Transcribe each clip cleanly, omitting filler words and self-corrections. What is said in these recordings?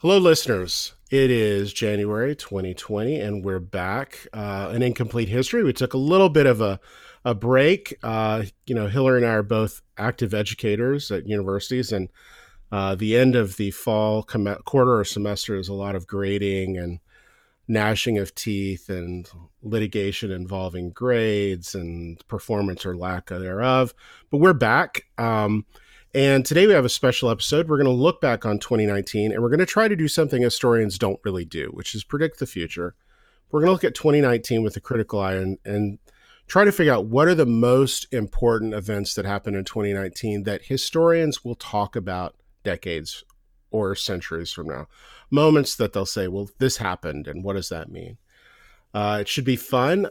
Hello, listeners. It is January 2020, and we're back. An incomplete history. We took a little bit of a break. Hilary and I are both active educators at universities, and the end of the fall quarter or semester is a lot of grading and gnashing of teeth and litigation involving grades and performance or lack thereof. But we're back. And today we have a special episode. We're going to look back on 2019, and we're going to try to do something historians don't really do, which is predict the future. We're going to look at 2019 with a critical eye and try to figure out what are the most important events that happened in 2019 that historians will talk about decades or centuries from now. Moments that they'll say, well, this happened, and what does that mean? It should be fun.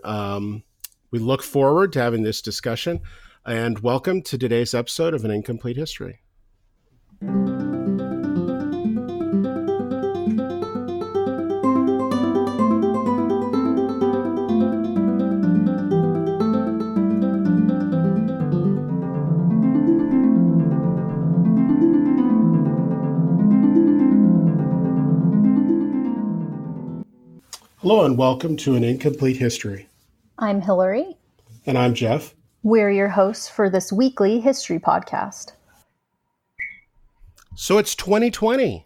We look forward to having this discussion. And welcome to today's episode of An Incomplete History. Hello and welcome to An Incomplete History. I'm Hilary. And I'm Geoff. We're your hosts for this weekly history podcast. So it's 2020.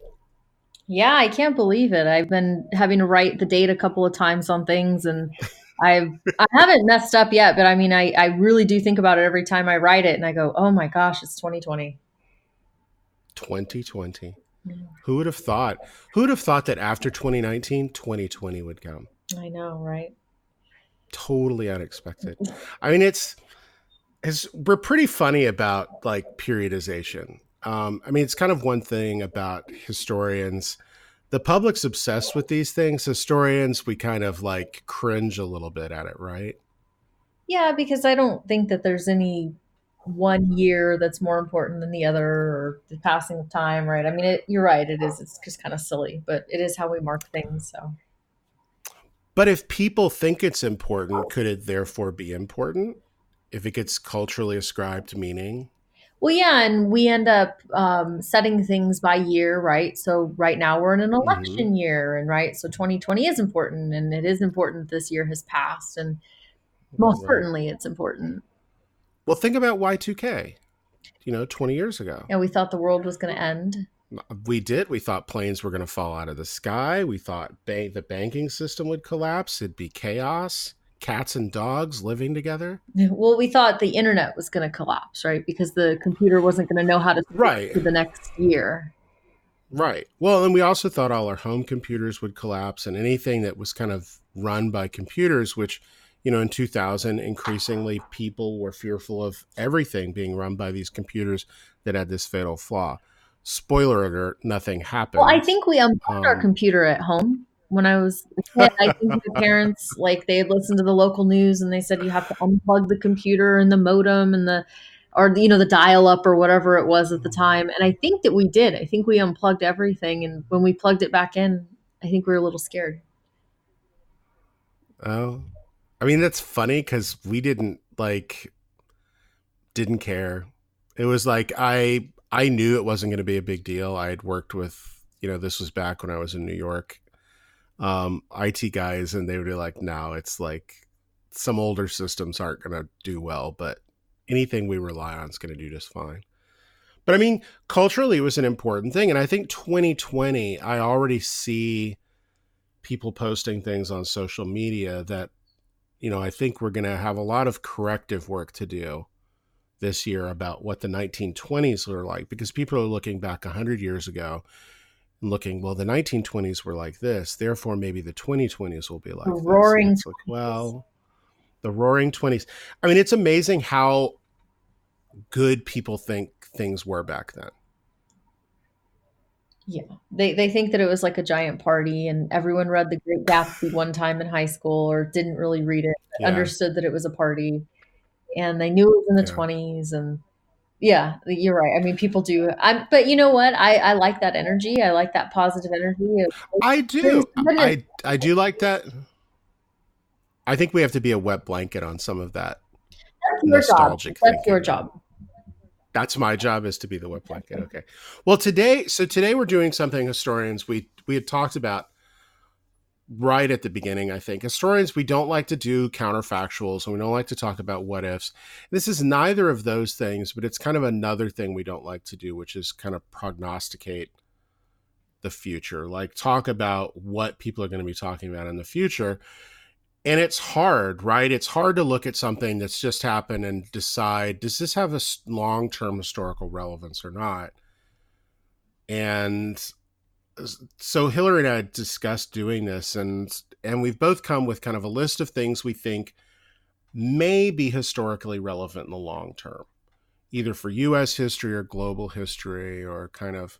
Yeah, I can't believe it. I've been having to write the date a couple of times on things, and I haven't messed up yet, but I mean, I really do think about it every time I write it, and I go, oh my gosh, it's 2020. 2020. Yeah. Who would have thought? Who would have thought that after 2019, 2020 would come? I know, right? Totally unexpected. I mean, we're pretty funny about like periodization. It's kind of one thing about historians. The public's obsessed with these things. Historians, we kind of like cringe a little bit at it, right? Yeah, because I don't think that there's any one year that's more important than the other or the passing of time, right? I mean, you're right. It is. It's just kind of silly, but it is how we mark things. So. But if people think it's important, could it therefore be important? If it gets culturally ascribed meaning? Well, yeah, and we end up setting things by year, right? So right now we're in an election year, and right, so 2020 is important, and it is important this year has passed, and most certainly it's important. Well, think about Y2K, 20 years ago. And we thought the world was going to end. We did. We thought planes were going to fall out of the sky. We thought the banking system would collapse. It'd be chaos. Cats and dogs living together. Well, we thought the internet was going to collapse, right? Because the computer wasn't going to know how to switch to the next year. Right. Well, and we also thought all our home computers would collapse, and anything that was kind of run by computers, which, in 2000, increasingly people were fearful of everything being run by these computers that had this fatal flaw. Spoiler alert, nothing happened. Well, I think we unplugged our computer at home. When I was a kid, I think my parents, they had listened to the local news and they said you have to unplug the computer and the modem and the dial-up or whatever it was at the time. And I think that we did. I think we unplugged everything. And when we plugged it back in, I think we were a little scared. Oh, I mean, that's funny because we didn't care. It was like, I knew it wasn't going to be a big deal. I had worked with, this was back when I was in New York. IT guys, and they would be like, no, it's like some older systems aren't going to do well, but anything we rely on is going to do just fine. But I mean, culturally, it was an important thing. And I think 2020, I already see people posting things on social media that, I think we're going to have a lot of corrective work to do this year about what the 1920s were like, because people are looking back 100 years ago looking, well, the 1920s were like this, therefore maybe the 2020s will be like this. Roaring. It's like, well, the roaring 20s. I mean, it's amazing how good people think things were back then. Yeah. They think that it was like a giant party and everyone read The Great Gatsby one time in high school or didn't really read it, but understood that it was a party, and they knew it was in the 20s. And yeah, you're right. I mean, people do. But you know what? I like that energy. I like that positive energy. I do. I do like that. I think we have to be a wet blanket on some of that nostalgic thinking. That's your job. That's my job, is to be the wet blanket. Okay. Well, today we're doing something historians we had talked about right at the beginning. I think historians, we don't like to do counterfactuals and we don't like to talk about what ifs. This is neither of those things, but it's kind of another thing we don't like to do, which is kind of prognosticate the future, like talk about what people are going to be talking about in the future. And it's hard, right? It's hard to look at something that's just happened and decide, does this have a long-term historical relevance or not? And so Hillary and I discussed doing this, and we've both come with kind of a list of things we think may be historically relevant in the long term, either for U.S. history or global history, or kind of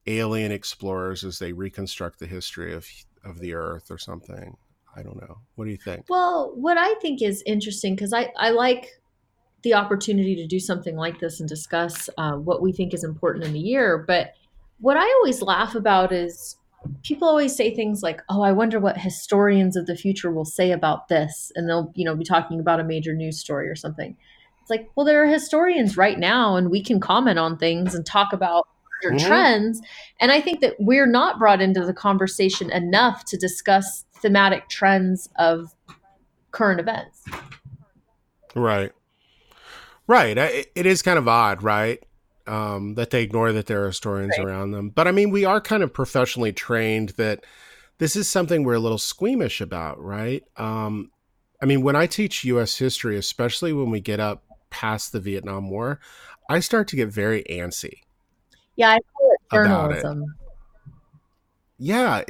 alien explorers as they reconstruct the history of the Earth or something. I don't know. What do you think? Well, what I think is interesting, because I like the opportunity to do something like this and discuss what we think is important in the year. But what I always laugh about is people always say things like, "Oh, I wonder what historians of the future will say about this," and they'll be talking about a major news story or something. It's like, well, there are historians right now, and we can comment on things and talk about Mm-hmm. trends. And I think that we're not brought into the conversation enough to discuss thematic trends of current events. Right. Right. It is kind of odd, right? That they ignore that there are historians Right. around them. But I mean, we are kind of professionally trained that this is something we're a little squeamish about, right? I mean, when I teach U.S. history, especially when we get up past the Vietnam War, I start to get very antsy Yeah, I call it about it. journalism. Yeah,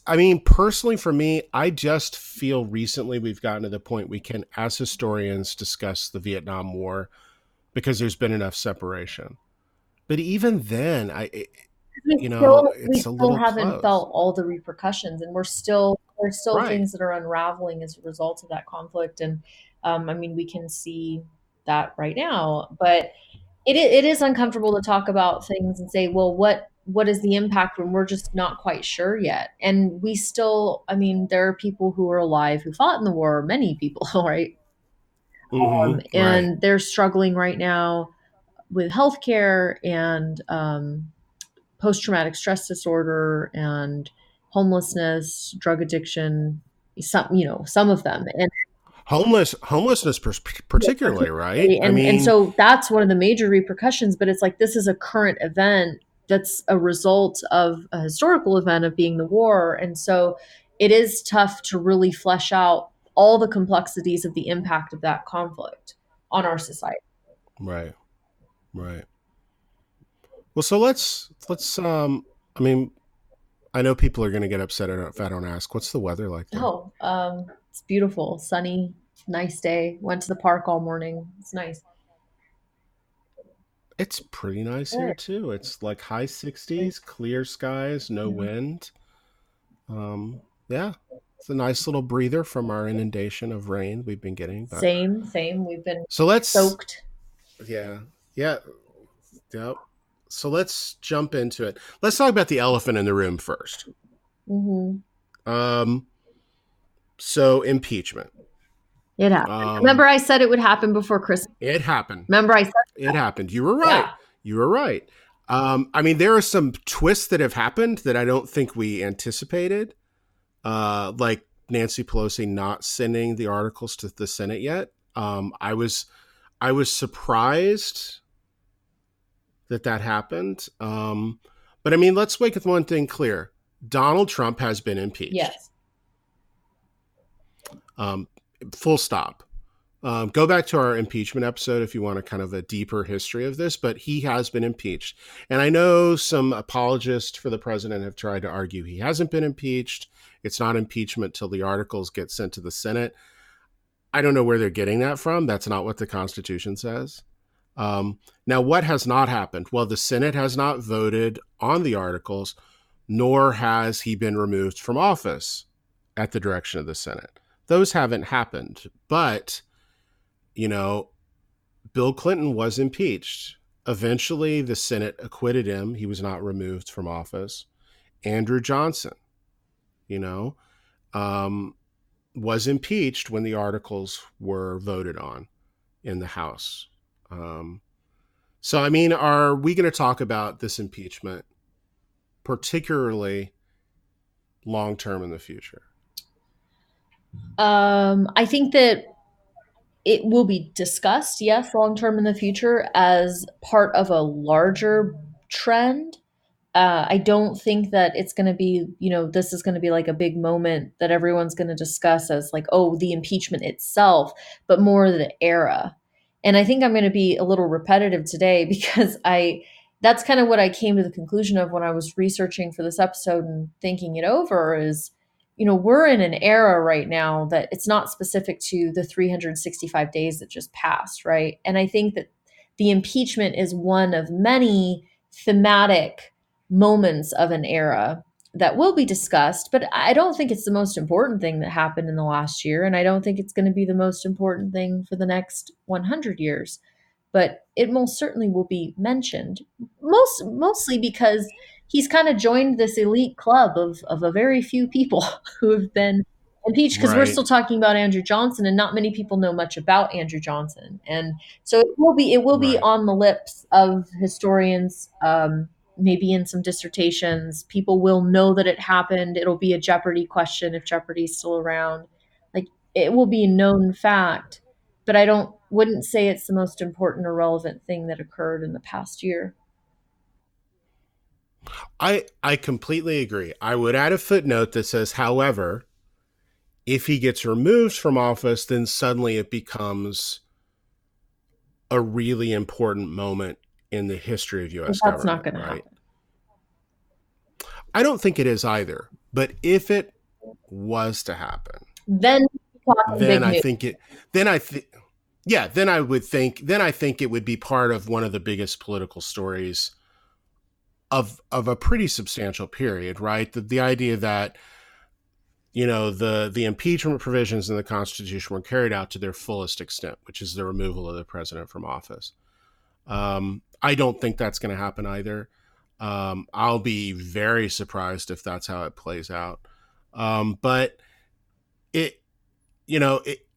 I mean, personally for me, I just feel recently we've gotten to the point we can, as historians, discuss the Vietnam War because there's been enough separation. But even then, We it's a still little haven't close. felt all the repercussions, and there's still Right. things that are unraveling as a result of that conflict. And I mean, we can see that right now. But it is uncomfortable to talk about things and say, well, what is the impact when we're just not quite sure yet? And we still, I mean, there are people who are alive who fought in the war, many people, right? Right. And they're struggling right now with healthcare and post traumatic stress disorder and homelessness, drug addiction, some of them. And Homelessness, particularly, right? particularly, I and mean, so that's one of the major repercussions. But it's like this is a current event that's a result of a historical event of being the war, and so it is tough to really flesh out all the complexities of the impact of that conflict on our society. right, right. Well, so let's. I mean, I know people are going to get upset if I don't ask. What's the weather like there? Oh, it's beautiful, sunny, nice day. Went to the park all morning. It's nice. It's pretty nice here Good. too. It's like high Good. 60s, clear skies, no Mhm. wind. Yeah, it's a nice little breather from our inundation of rain we've been getting. But Same, same. We've been so let's, soaked. yeah, yeah, yep. So let's jump into it. Let's talk about the elephant in the room first. Hmm. Um, so impeachment. It happened. Um, Remember, I said it would happen before Christmas. it happened. Remember, I said, It happened. You were yeah, right. You were right. I mean, there are some twists that have happened that I don't think we anticipated, like Nancy Pelosi not sending the articles to the Senate yet. I was surprised that happened. But I mean, let's make one thing clear: Donald Trump has been impeached. yes, Um, Full stop. Go back to our impeachment episode if you want a kind of a deeper history of this, but he has been impeached. And I know some apologists for the president have tried to argue he hasn't been impeached. It's not impeachment till the articles get sent to the Senate. I don't know where they're getting that from. That's not what the Constitution says. Now, what has not happened? Well, the Senate has not voted on the articles, nor has he been removed from office at the direction of the Senate. Those haven't happened. But, you know, Bill Clinton was impeached. Eventually, the Senate acquitted him. He was not removed from office. Andrew Johnson, you know, um, was impeached when the articles were voted on in the House. Um, So, I mean, are we going to talk about this impeachment, particularly long term in the future? I think that it will be discussed, yes, long term in the future as part of a larger trend. I don't think that it's going to be, this is going to be like a big moment that everyone's going to discuss as like, oh, the impeachment itself, but more the era. And I think I'm going to be a little repetitive today because that's kind of what I came to the conclusion of when I was researching for this episode and thinking it over is, we're in an era right now that it's not specific to the 365 days that just passed, right? And I think that the impeachment is one of many thematic moments of an era that will be discussed, but I don't think it's the most important thing that happened in the last year. And I don't think it's going to be the most important thing for the next 100 years. But it most certainly will be mentioned, mostly because he's kind of joined this elite club of a very few people who have been impeached because we're Right. still talking about Andrew Johnson and not many people know much about Andrew Johnson. And so it will be Right. on the lips of historians, maybe in some dissertations. People will know that it happened. It'll be a Jeopardy question if Jeopardy's still around. Like it will be a known fact, but I don't wouldn't say it's the most important or relevant thing that occurred in the past year. I completely agree. I would add a footnote that says, however, if he gets removed from office, then suddenly it becomes a really important moment in the history of But US that's not government, going to right? happen. I don't think it is either. But if it was to happen, Then talking then big I news. think it then I think yeah, then I think it would be part of one of the biggest political stories of a pretty substantial period, right? The idea that the impeachment provisions in the Constitution were carried out to their fullest extent, which is the removal of the president from office. I don't think that's going to happen either. I'll be very surprised if that's how it plays out. But it,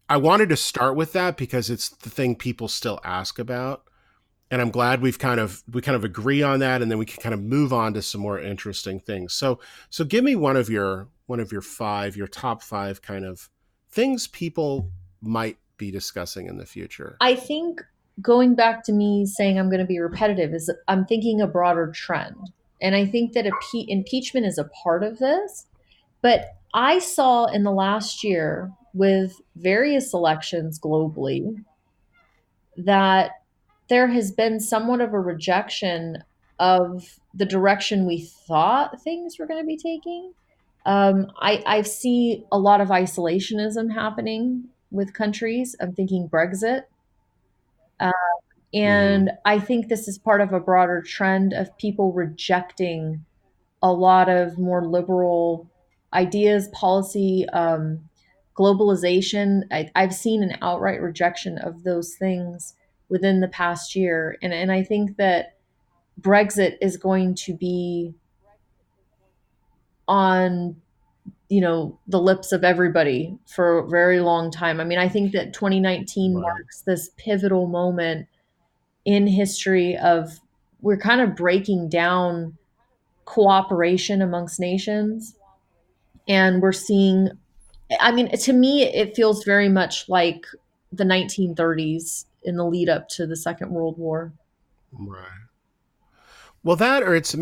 I wanted to start with that because it's the thing people still ask about, and I'm glad we kind of agree on that, and then we can kind of move on to some more interesting things. So give me your top five kind of things people might be discussing in the future. I think going back to me saying I'm going to be repetitive is I'm thinking a broader trend. And I think that impeachment is a part of this. But I saw in the last year with various elections globally that there has been somewhat of a rejection of the direction we thought things were going to be taking. I see a lot of isolationism happening with countries. I'm thinking Brexit. Uh, Mm-hmm. and I think this is part of a broader trend of people rejecting a lot of more liberal ideas, policy, globalization. I've seen an outright rejection of those things within the past year. And I think that Brexit is going to be on the lips of everybody for a very long time. I mean, I think that 2019 Right. marks this pivotal moment in history of we're kind of breaking down cooperation amongst nations, and we're seeing, I mean, to me it feels very much like the 1930s in the lead up to the Second World War. Right. Well, that or it's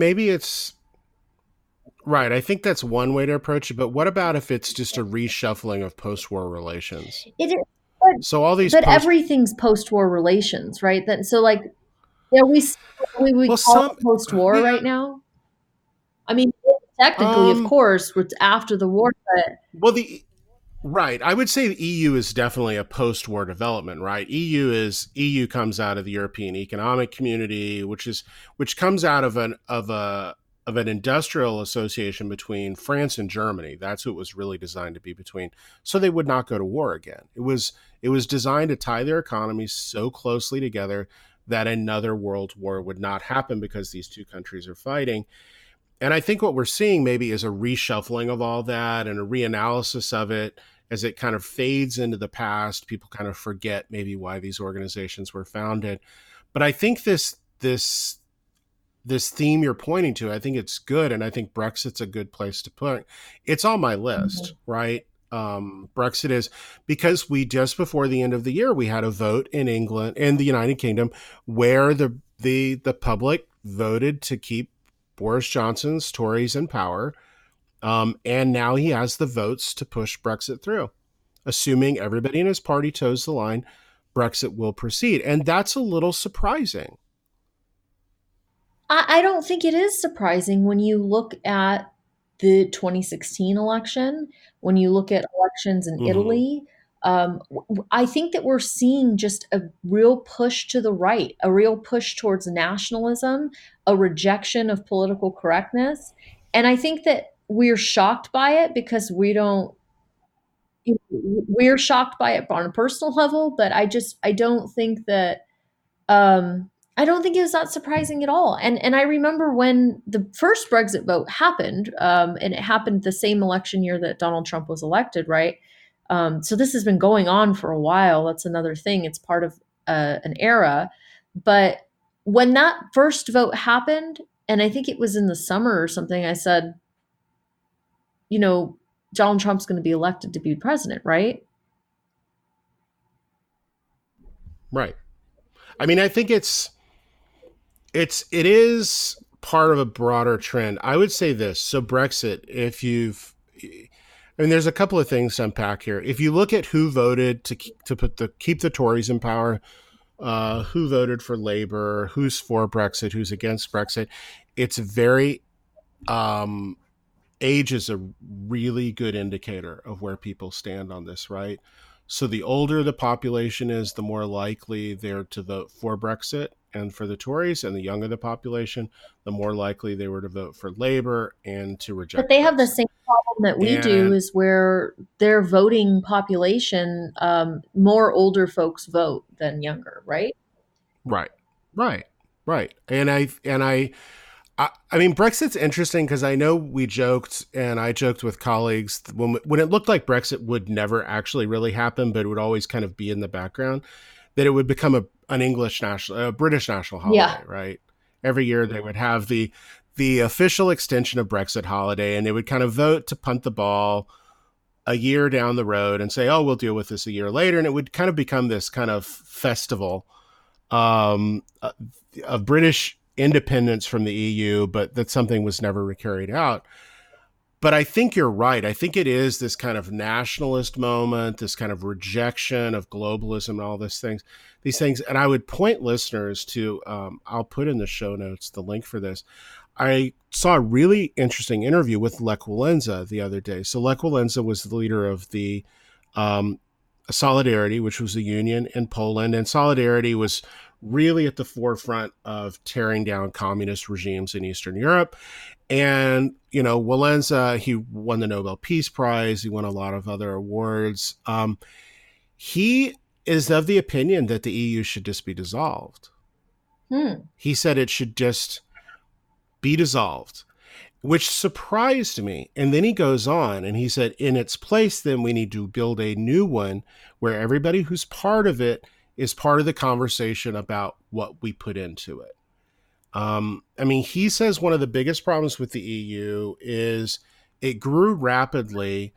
right. I think that's one way to approach it. But what about if it's just a reshuffling of post-war relations? It is, but, So all these but post everything's post-war relations, right? That so like, yeah, we well call some it post-war yeah right now. I mean, technically, of um course, it's after the war, but well the Right. I would say the EU is definitely a post-war development, right? EU comes out of the European Economic Community, which comes out of an industrial association between France and Germany. That's who it was really designed to be between, so they would not go to war again. It was designed to tie their economies so closely together that another world war would not happen because these two countries are fighting. And I think what we're seeing maybe is a reshuffling of all that and a reanalysis of it as it kind of fades into the past. People kind of forget maybe why these organizations were founded. But I think this this theme you're pointing to, I think it's good, and I think Brexit's a good place to put. It's on my Mhm. list, right? Brexit is because we just before the end of the year we had a vote in England in the United Kingdom where the public voted to keep Boris Johnson's Tories in power, and now he has the votes to push Brexit through. Assuming everybody in his party toes the line, Brexit will proceed, and that's a little surprising. I don't think it is surprising when you look at the 2016 election, when you look at elections in Mm-hmm. Italy. I think that we're seeing just a real push to the right, a real push towards nationalism, a rejection of political correctness. And I think that we're shocked by it because we're shocked by it on a personal level, but I don't think that I don't think it was that surprising at all. And I remember when the first Brexit vote happened, and it happened the same election year that Donald Trump was elected, right? So this has been going on for a while. That's another thing. It's part of an era. But when that first vote happened, and I think it was in the summer or something, I said, you know, Donald Trump's going to be elected to be president, right? Right. I mean, I think it is part of a broader trend. I would say this. So Brexit, if you've I mean, there's a couple of things to unpack here. If you look at who voted to keep the Tories in power, who voted for Labour, who's for Brexit, who's against Brexit, it's very um, age is a really good indicator of where people stand on this, right? So the older the population is, the more likely they're to vote for Brexit and for the Tories, and the younger the population, the more likely they were to vote for Labour and to But reject they have the Brexit. same problem that we do, And is where their voting population, more older folks vote than younger, right? right, right, right. I mean, Brexit's interesting because I know we joked, and I joked with colleagues when it looked like Brexit would never actually really happen, but it would always kind of be in the background, that it would become a British national Yeah. holiday, right? Every year they would have the official extension of Brexit holiday, and they would kind of vote to punt the ball a year down the road and say, "Oh, we'll deal with this a year later," and it would kind of become this kind of festival um, of British independence from the EU, but that something was never carried out. But I think you're right. I think it is this kind of nationalist moment, this kind of rejection of globalism and all these things. And I would point listeners to, I'll put in the show notes the link for this. I saw a really interesting interview with Lech Walesa the other day. So Lech Walesa was the leader of the um, Solidarity, which was a union in Poland, and Solidarity was really at the forefront of tearing down communist regimes in Eastern Europe. And Walesa, he won the Nobel Peace Prize. He won a lot of other awards. He is of the opinion that the EU should just be dissolved. Hmm. He said it should just be dissolved, which surprised me. And then he goes on and he said, in its place, then we need to build a new one where everybody who's part of it is part of the conversation about what we put into it. I mean, he says one of the biggest problems with the EU is it grew rapidly,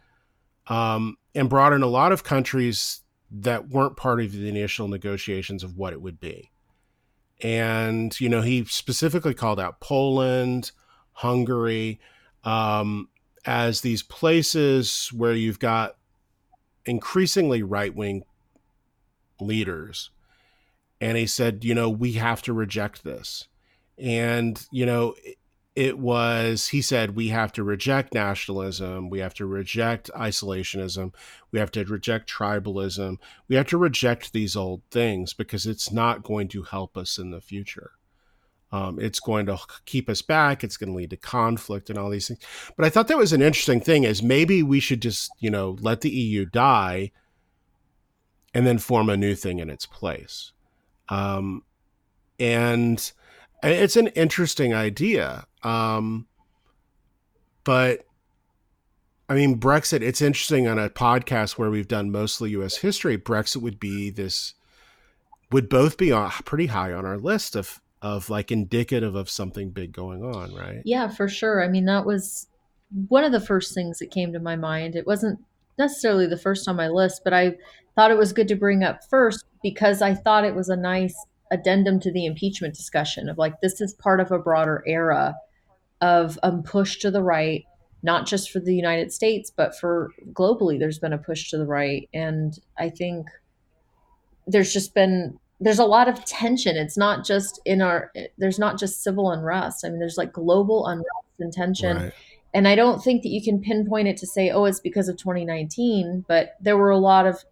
and brought in a lot of countries that weren't part of the initial negotiations of what it would be. And, he specifically called out Poland, Hungary, as these places where you've got increasingly right wing leaders. And he said, we have to reject this. And, he said, we have to reject nationalism. We have to reject isolationism. We have to reject tribalism. We have to reject these old things because it's not going to help us in the future. It's going to keep us back. It's going to lead to conflict and all these things. But I thought that was an interesting thing is maybe we should just, let the EU die and then form a new thing in its place. Um, and it's an interesting idea. But I mean, Brexit, it's interesting on a podcast where we've done mostly US history. Brexit would both be pretty high on our list of like indicative of something big going on, right? Yeah, for sure. I mean, that was one of the first things that came to my mind. It wasn't necessarily the first on my list, but I thought it was good to bring up first because I thought it was a nice addendum to the impeachment discussion of like, this is part of a broader era of a push to the right, not just for the United States, but for globally, there's been a push to the right. And I think there's a lot of tension. It's not just there's not just civil unrest. I mean, there's like global unrest and tension. Right. And I don't think that you can pinpoint it to say, oh, it's because of 2019, but there were a lot of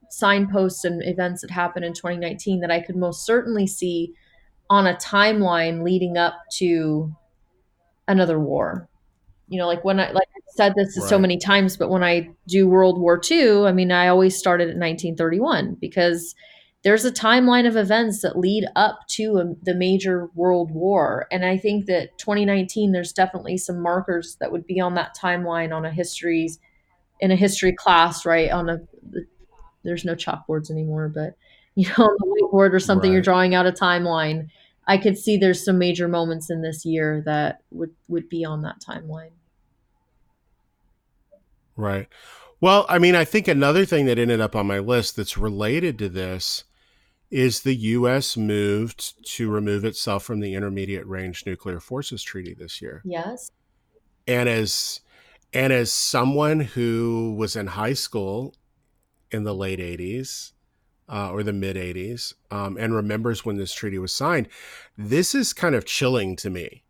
signposts and events that happened in 2019 that I could most certainly see on a timeline leading up to another war. Like when like I said this so Right. many times, but when I do World War II, I mean, I always started at 1931 because there's a timeline of events that lead up to the major world war. And I think that 2019, there's definitely some markers that would be on that timeline on in a history class, right? There's no chalkboards anymore, but on the whiteboard or something, you're Right. drawing out a timeline. I could see there's some major moments in this year that would be on that timeline. Right. Well, I mean, I think another thing that ended up on my list that's related to this is the U.S. moved to remove itself from the Intermediate Range Nuclear Forces Treaty this year. Yes. And as someone who was in high school in the late 80s or the mid 80s and remembers when this treaty was signed, this is kind of chilling to me.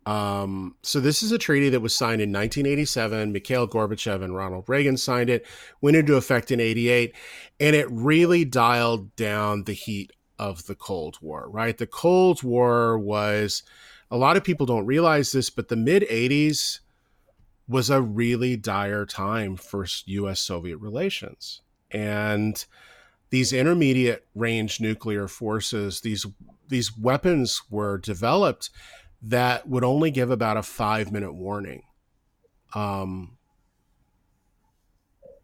So this is a treaty that was signed in 1987. Mikhail Gorbachev and Ronald Reagan signed it, went into effect in 88, and it really dialed down the heat of the Cold War, right? The Cold War was, a lot of people don't realize this, but the mid 80s was a really dire time for US Soviet relations. And these intermediate range nuclear forces, these weapons were developed that would only give about a 5-minute warning um,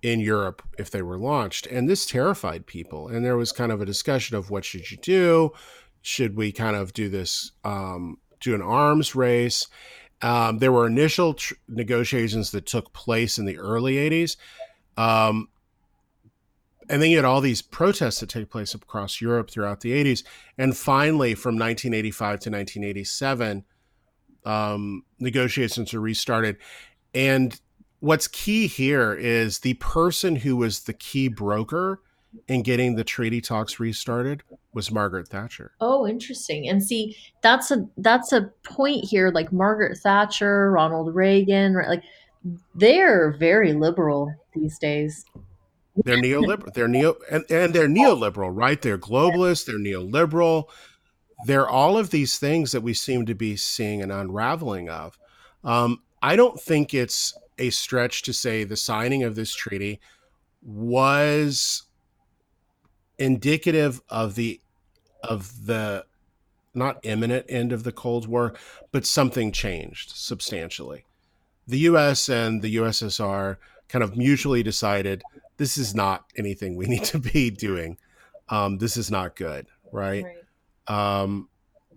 in Europe if they were launched. And this terrified people. And there was kind of a discussion of what should you do? Should we kind of do this, do an arms race? There were initial negotiations that took place in the early 80s. And then you had all these protests that take place across Europe throughout the 80s. And finally, from 1985 to 1987, negotiations are restarted. And what's key here is the person who was the key broker in getting the treaty talks restarted was Margaret Thatcher. Oh, interesting. And see, that's a point here. Like Margaret Thatcher, Ronald Reagan, right? Like they're very liberal these days. They're neoliberal. And they're neoliberal, right? They're globalist. They're neoliberal. They're all of these things that we seem to be seeing an unraveling of. I don't think it's a stretch to say the signing of this treaty was indicative of the not imminent end of the Cold War, but something changed substantially. The US and the USSR kind of mutually decided this is not anything we need to be doing. This is not good, right? Right.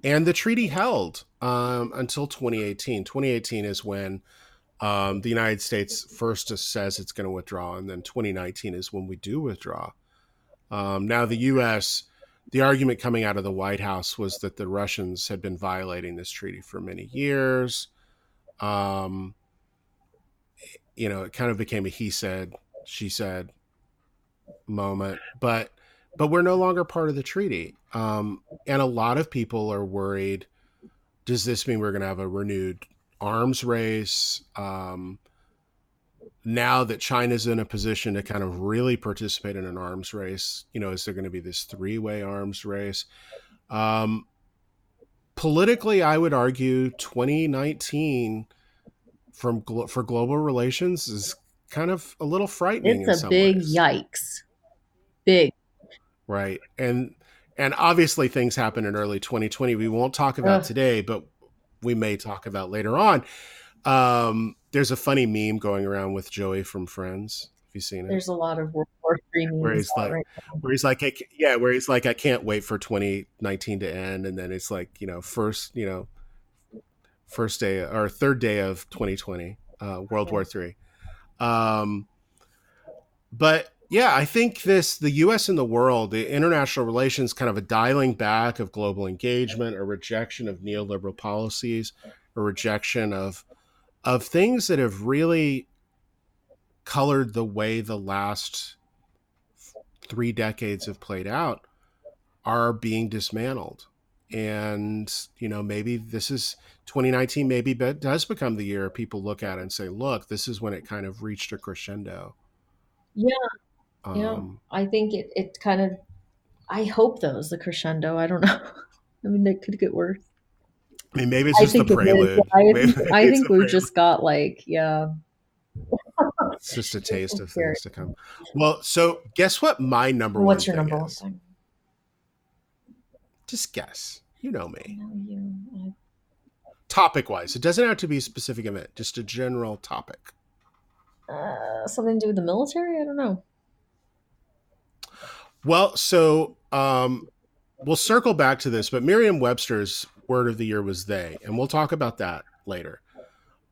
And the treaty held until 2018. 2018 is when the United States first says it's going to withdraw, and then 2019 is when we do withdraw. Now, the U.S., the argument coming out of the White House was that the Russians had been violating this treaty for many years. It kind of became a he said, she said moment, but we're no longer part of the treaty. And a lot of people are worried, does this mean we're going to have a renewed arms race? Now that China's in a position to kind of really participate in an arms race, is there going to be this three-way arms race? Politically, I would argue 2019 for global relations is kind of a little frightening It's in a some big ways. yikes. Big. Right. And obviously things happened in early 2020 we won't talk about Ugh. today, but we may talk about later on. There's a funny meme going around with Joey from Friends. you seen it? There's a lot of World War III Where memes he's out like, right now. where he's like, I can't wait for 2019 to end, and then it's like, first day or third day of 2020, World Yeah. War III. Um, but yeah, I think the U.S. and the world, the international relations, kind of a dialing back of global engagement, a rejection of neoliberal policies, a rejection of things that have really colored the way the last 3 decades have played out, are being dismantled. And maybe this is 2019. Maybe does become the year people look at it and say, "Look, this is when it kind of reached a crescendo." Yeah, yeah. Um, I think it kind of, I hope that was the crescendo. I don't know. I mean, they could get worse. I mean, maybe it's I just the think it is. Yeah, prelude. Maybe I it's think the we've prelude. just got like, yeah, It's just a taste it's of scary. things to come. Well, so guess what my number one What's your thing number one is? thing? Just guess. You know I me. know you. Topic wise, it doesn't have to be a specific event, just a general topic. Something to do with the military? I don't know. Well, so we'll circle back to this, but Merriam-Webster's word of the year was they, and we'll talk about that later.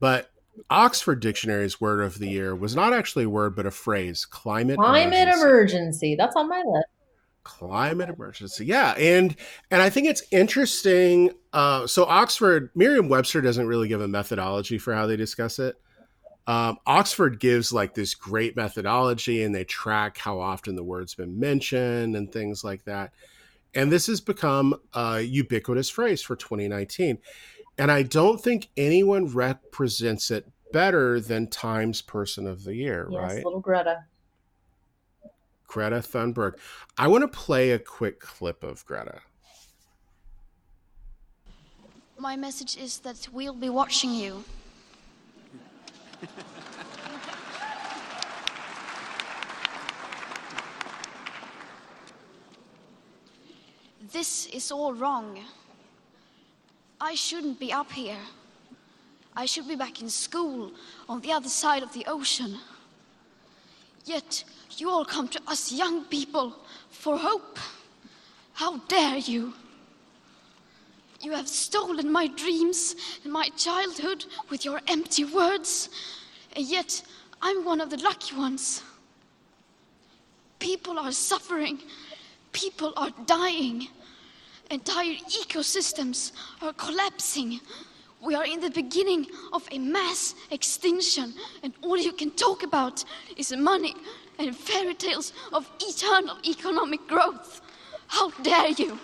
But Oxford Dictionary's word of the year was not actually a word, but a phrase: climate Climate emergency. emergency. That's on my list. Climate emergency, yeah, and I think it's interesting. So Oxford, Merriam-Webster doesn't really give a methodology for how they discuss it. Oxford gives like this great methodology, and they track how often the word's been mentioned and things like that. And this has become a ubiquitous phrase for 2019. And I don't think anyone represents it better than Times Person of the Year, Yes, right? little Greta. Greta Thunberg. I want to play a quick clip of Greta. My message is that we'll be watching you. This is all wrong. I shouldn't be up here. I should be back in school on the other side of the ocean. Yet you all come to us young people for hope. How dare you? You have stolen my dreams and my childhood with your empty words, and yet I'm one of the lucky ones. People are suffering, people are dying, entire ecosystems are collapsing. We are in the beginning of a mass extinction, and all you can talk about is money and fairy tales of eternal economic growth. How dare you?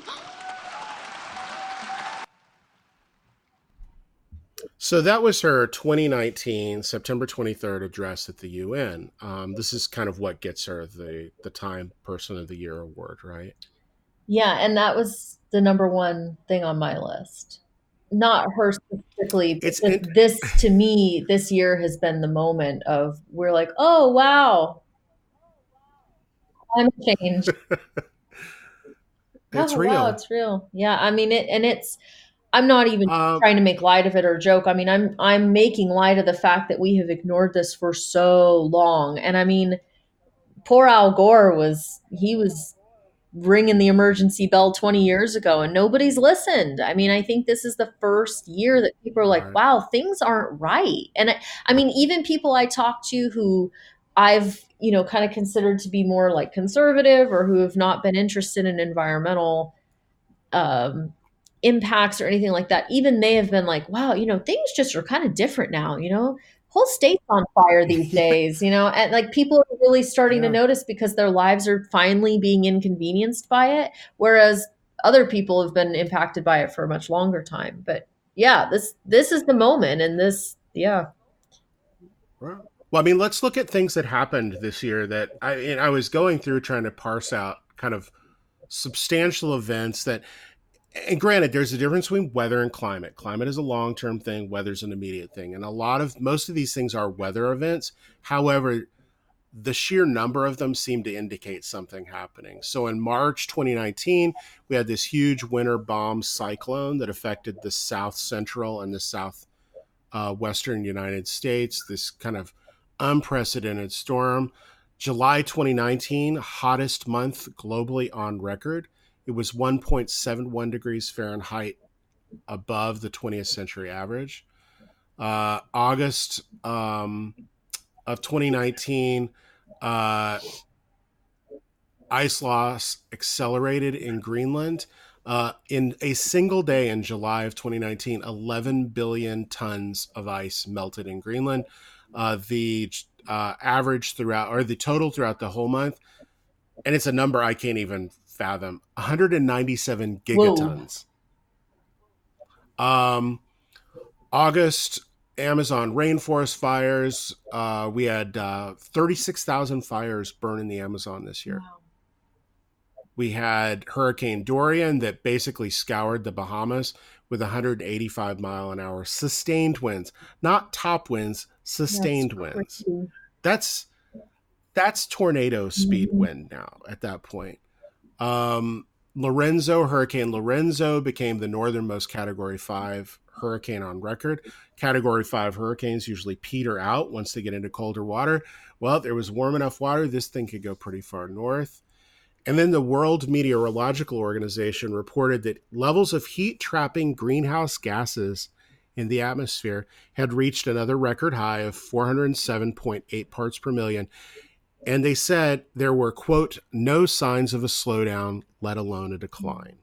So that was her 2019 September 23rd address at the UN. This is kind of what gets her the Time Person of the Year award, right? Yeah, and that was the number one thing on my list. Not her specifically, but It's just in, this to me, this year has been the moment of we're like, oh wow, climate change. it's Oh wow, real. it's real. Yeah, I mean it, and it's. I'm not even Um, trying to make light of it or joke. I mean, I'm making light of the fact that we have ignored this for so long. And I mean, poor Al Gore was ringing the emergency bell 20 years ago and nobody's listened. I mean, I think this is the first year that people are like, right. wow, things aren't right. And I mean, even people I talk to who I've, kind of considered to be more like conservative or who have not been interested in environmental um, impacts or anything like that, even they have been like, wow, things just are kind of different now, whole state's on fire these Yeah, days, and like people are really starting to yeah, notice because their lives are finally being inconvenienced by it, whereas other people have been impacted by it for a much longer time. But yeah, this is the moment, and this, yeah. right. Well, I mean, let's look at things that happened this year that I was going through trying to parse out kind of substantial events that, and granted, there's a difference between weather and climate. Climate is a long-term thing, weather's an immediate thing. And most of these things are weather events. However, the sheer number of them seem to indicate something happening. So in March 2019, we had this huge winter bomb cyclone that affected the south central and the south western United States, this kind of unprecedented storm. July 2019, hottest month globally on record. It was 1.71 degrees Fahrenheit above the 20th century average. August of 2019, ice loss accelerated in Greenland. In a single day in July of 2019, 11 billion tons of ice melted in Greenland. The average throughout, or the total throughout the whole month, and it's a number I can't even fathom, 197 Whoa. gigatons. August, Amazon rainforest fires. We had 36,000 fires burn in the Amazon this year. Wow. We had Hurricane Dorian that basically scoured the Bahamas with 185 mile an hour sustained winds, not top winds, sustained winds. That's tornado speed wind now at that point. Hurricane Lorenzo became the northernmost Category 5 hurricane on record. Category 5 hurricanes usually peter out once they get into colder water. Well, there was warm enough water, this thing could go pretty far north. And then the World Meteorological Organization reported that levels of heat-trapping greenhouse gases in the atmosphere had reached another record high of 407.8 parts per million. And they said there were, quote, no signs of a slowdown, let alone a decline.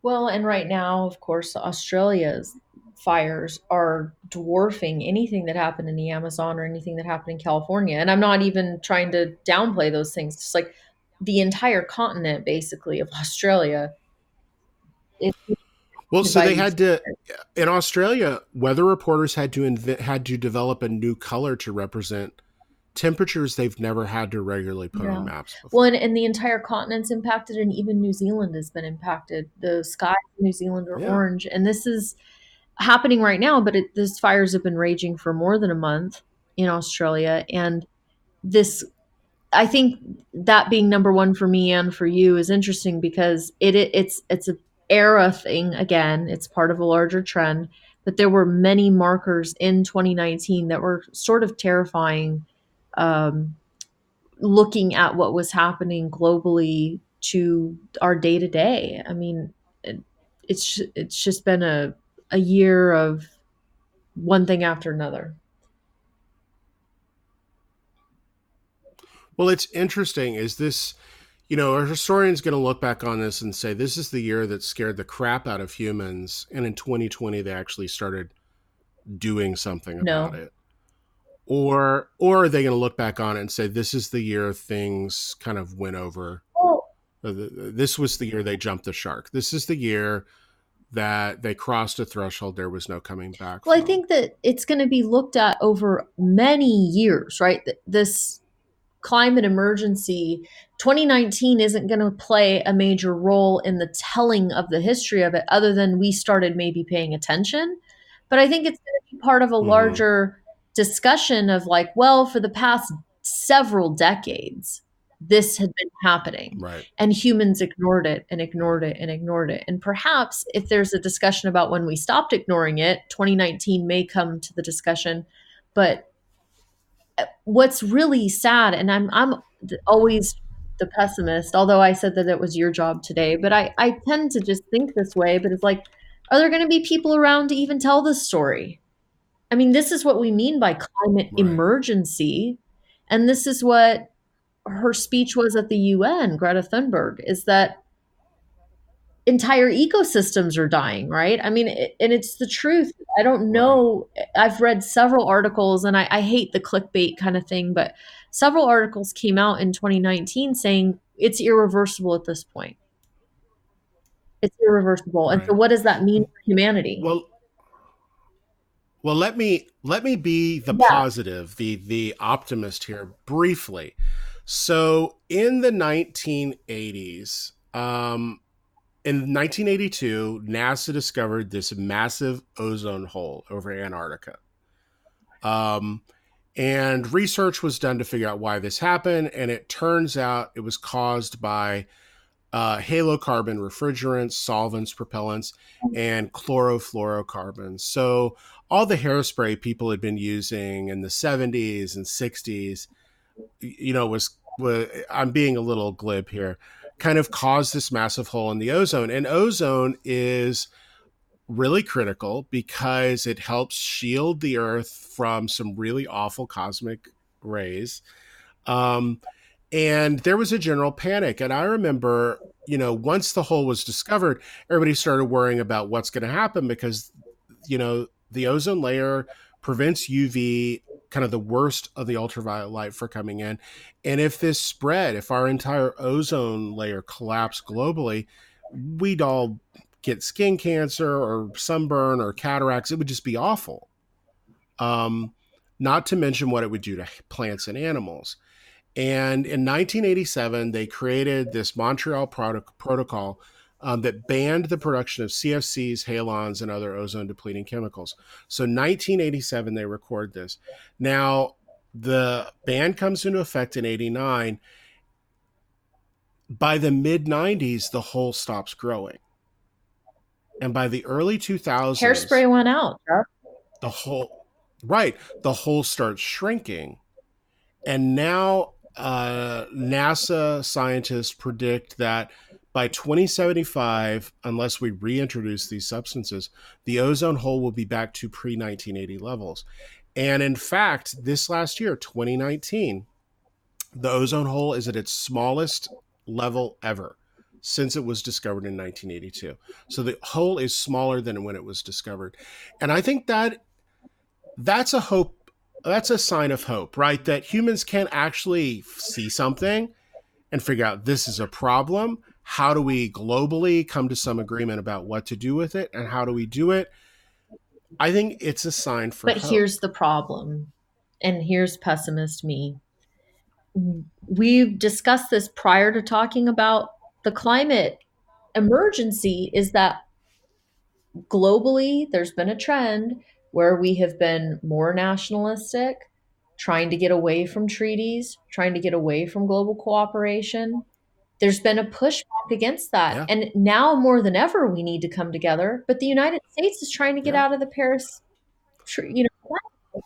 Well, and right now, of course, Australia's fires are dwarfing anything that happened in the Amazon or anything that happened in California. And I'm not even trying to downplay those things. Just like the entire continent, basically, of Australia is Well, so by they these had to, in Australia, weather reporters had to develop a new color to represent temperatures they've never had to regularly put on maps before. Well, and the entire continent's impacted, and even New Zealand has been impacted. The skies in New Zealand are orange, and this is happening right now, but these fires have been raging for more than a month in Australia. And this, I think that being number one for me and for you is interesting because it's a era thing. Again, it's part of a larger trend, but there were many markers in 2019 that were sort of terrifying. Looking at what was happening globally to our day to day. I mean, it's just been a year of one thing after another. Well, it's interesting. Is this, a historian's going to look back on this and say, this is the year that scared the crap out of humans. And in 2020, they actually started doing something about it. Or are they going to look back on it and say, this is the year things kind of went over? This was the year they jumped the shark. This is the year that they crossed a threshold there was no coming back Well, from. I think that it's going to be looked at over many years, right? This climate emergency, 2019 isn't going to play a major role in the telling of the history of it, other than we started maybe paying attention. But I think it's going to be part of a larger discussion of like, well, for the past several decades, this had been happening, right, and humans ignored it and ignored it and ignored it. And perhaps if there's a discussion about when we stopped ignoring it, 2019 may come to the discussion. But what's really sad, and I'm always the pessimist, although I said that it was your job today, but I tend to just think this way. But it's like, are there going to be people around to even tell this story? I mean, this is what we mean by climate emergency. And this is what her speech was at the UN, Greta Thunberg, is that entire ecosystems are dying, right? I mean, and it's the truth. I don't know. I've read several articles, and I hate the clickbait kind of thing, but several articles came out in 2019 saying it's irreversible at this point. It's irreversible. And so what does that mean for humanity? Well, let me be the positive, the optimist here briefly. So in the 1980s, in 1982, NASA discovered this massive ozone hole over Antarctica. And research was done to figure out why this happened. And it turns out it was caused by halocarbon refrigerants, solvents, propellants, and chlorofluorocarbons. So all the hairspray people had been using in the 70s and 60s was I'm being a little glib here, kind of caused this massive hole in the ozone. And ozone is really critical because it helps shield the Earth from some really awful cosmic rays. Um, and there was a general panic. And I remember, once the hole was discovered, everybody started worrying about what's going to happen because, the ozone layer prevents UV, kind of the worst of the ultraviolet light, for coming in. And if our entire ozone layer collapsed globally, we'd all get skin cancer or sunburn or cataracts. It would just be awful. Um, Not to mention what it would do to plants and animals. And in 1987, they created this Montreal protocol that banned the production of CFCs, halons, and other ozone depleting chemicals. So 1987, they record this. Now, the ban comes into effect in 89. By the mid 90s, the hole stops growing. And by the early 2000s, Hairspray went out. the hole starts shrinking. And now NASA scientists predict that by 2075, unless we reintroduce these substances, the ozone hole will be back to pre-1980 levels. And in fact, this last year, 2019, the ozone hole is at its smallest level ever since it was discovered in 1982. So the hole is smaller than when it was discovered. And I think that's a hope. That's a sign of hope, right? That humans can actually see something and figure out this is a problem. How do we globally come to some agreement about what to do with it, and how do we do it? I think it's a sign for But hope. here's the problem, and here's pessimist me. We've discussed this prior to talking about the climate emergency, is that globally there's been a trend where we have been more nationalistic, trying to get away from treaties, trying to get away from global cooperation. There's been a pushback against that. Yeah. And now more than ever, we need to come together. But the United States is trying to get out of the Paris,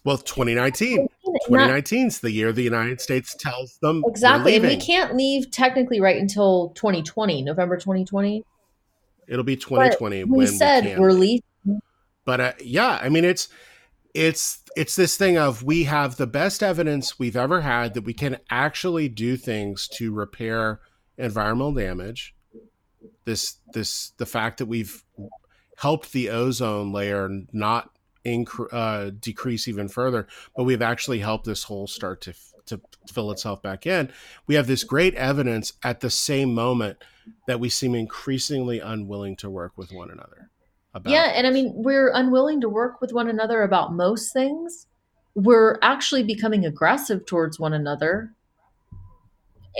Well, 2019. Not, 2019 is the year the United States tells them exactly. we're leaving. And we can't leave technically right until 2020, November 2020. It'll be 2020 we when said we can we're leave. leaving. But yeah, I mean, it's this thing of we have the best evidence we've ever had that we can actually do things to repair environmental damage. The fact that we've helped the ozone layer not decrease even further, but we've actually helped this hole start to fill itself back in. We have this great evidence at the same moment that we seem increasingly unwilling to work with one another about. Yeah, and I mean, we're unwilling to work with one another about most things. We're actually becoming aggressive towards one another.